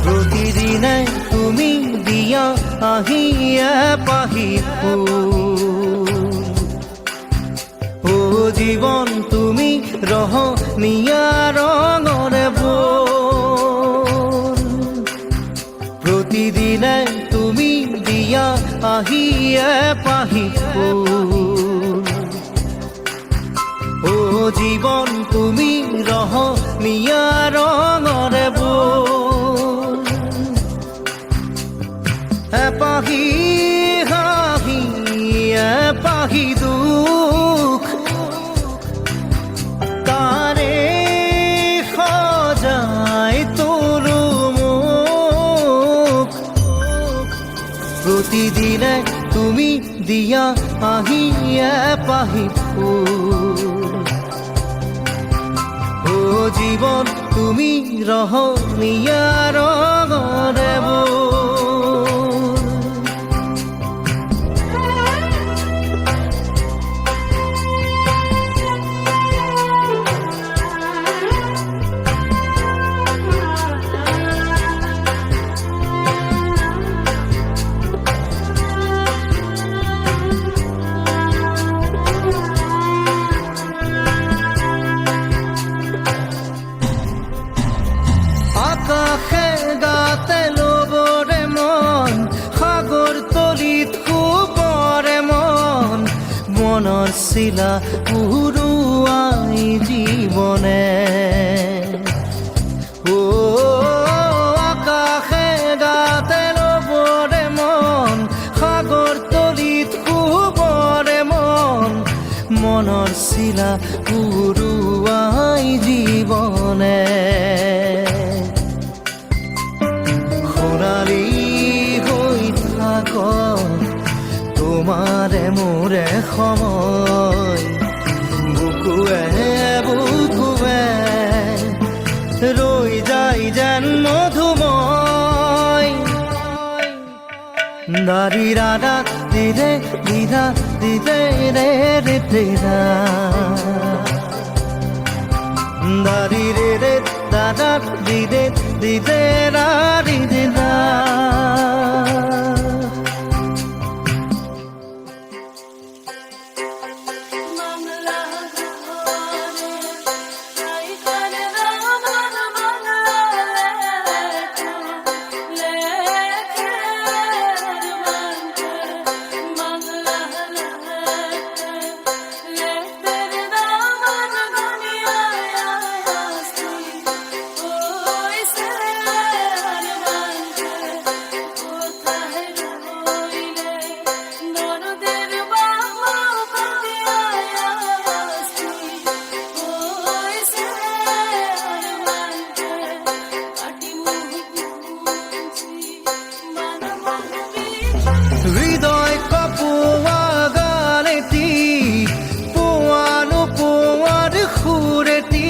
প্রতিদিনে তুমি দিয়া আহিয়া পাহি ফুল ও জীবন তুমি রহনীয়া রঙরে বোল প্রতিদিনে তুমি দিয়া আহিয়া পাহি ফুল ও জীবন তুমি রহনীয়া রঙরে বোল পাহি হাহি পাহি দুখ তারে সজাই তোলো মুখ প্রতিদিনে তুমি দিয়া আহিয়া পাহি ফুল ও জীবন তুমি রহনীয়া রঙরে বোল আকাশে গাতে লবরে মন সাগর তলিত শুবরে মন মনৰ চিলা উৰুৱাই জীৱনে ও আকাশে গাতে লবরে মন সাগর তলিত শুবরে মন মনৰ চিলা উৰুৱাই জীৱনে সোণালী হৈ থাক তোমাৰে মোৰে সময় বুকুৱে বুকুৱে ৰৈ যায় যেন মধুময় দাৰি ৰাধা দিদে দিদা দিদে ৰে ৰে দিদা দাৰি ৰে ৰে দাদা দিদে দিদে রা দিদে দা হৃদয় কপোৱা গানেতি পোৱানো পোৱাৰ সুৰেতি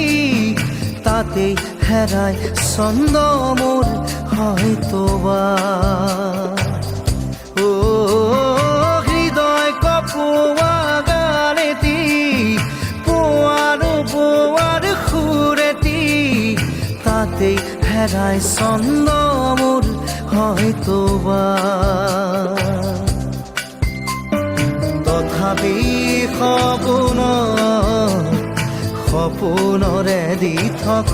তাতে হেৰাই ছন্দ মোৰ হয়তোবা ও হৃদয় কপোৱা গানেতি পোৱানো পোৱাৰ সুৰেতি তাতে হেৰাই ছন্দ মোৰ হয়তোবা তথাপি সপোনৰে দি থক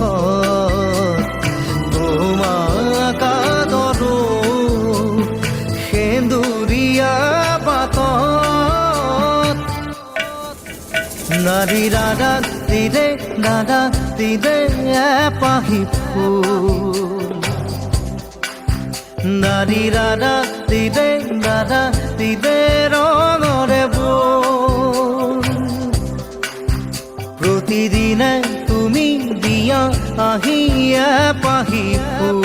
তোমাক আদৰো সেন্দুৰীয়া বাটত নাৰী দাদা দিদে পাহি ফুল দাৰি ৰাধা দিদে ৰাধা দিদে ৰঙৰে বোৰ প্ৰতিদিনে তুমি দিয়া আহিয়ে পাহি ফুল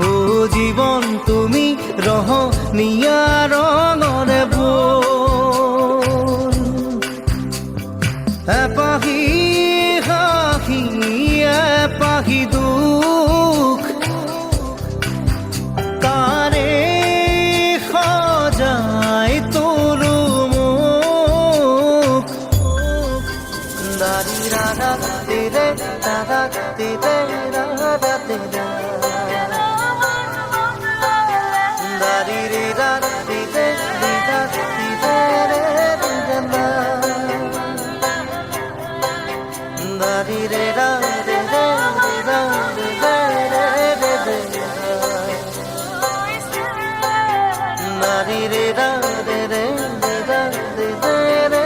ও জীৱন তুমি ৰহনীয়া ৰঙৰে বোৰ এপাহি হাঁহি এপাহি দুখ তাৰে সজাই তোলো মোক দাৰি ৰাধা দিদে ৰাধা দিদে ৰাধা দিদে দাৰি ৰে ৰাধা দিদে দিদা দিদে ৰে দিদা দাৰি ৰে ৰাধা দিদে দিদা দিদে রে দারি রে রাধা রে দিদা দিদে রে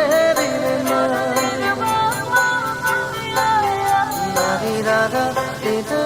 দারি রাধা দিদা